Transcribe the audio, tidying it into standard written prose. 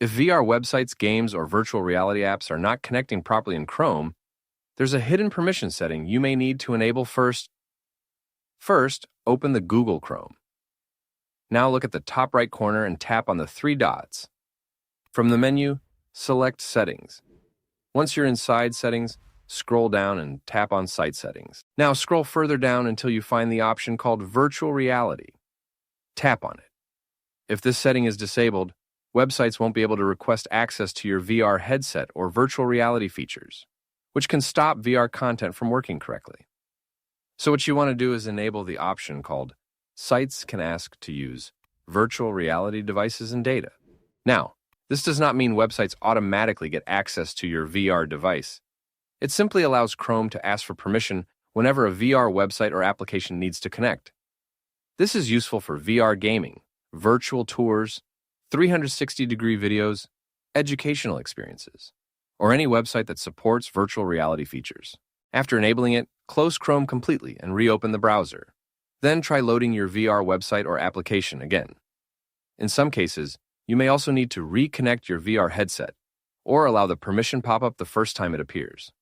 If VR websites, games, or virtual reality apps are not connecting properly in Chrome, there's a hidden permission setting you may need to enable first. First, open the Google Chrome. Now look at the top right corner and tap on the three dots. From the menu, select Settings. Once you're inside Settings, scroll down and tap on Site Settings. Now scroll further down until you find the option called Virtual Reality. Tap on it. If this setting is disabled, websites won't be able to request access to your VR headset or virtual reality features, which can stop VR content from working correctly. So what you want to do is enable the option called Sites can ask to use virtual reality devices and data. Now, this does not mean websites automatically get access to your VR device. It simply allows Chrome to ask for permission whenever a VR website or application needs to connect. This is useful for VR gaming, virtual tours, 360-degree videos, educational experiences, or any website that supports virtual reality features. After enabling it, close Chrome completely and reopen the browser. Then try loading your VR website or application again. In some cases, you may also need to reconnect your VR headset or allow the permission pop-up the first time it appears.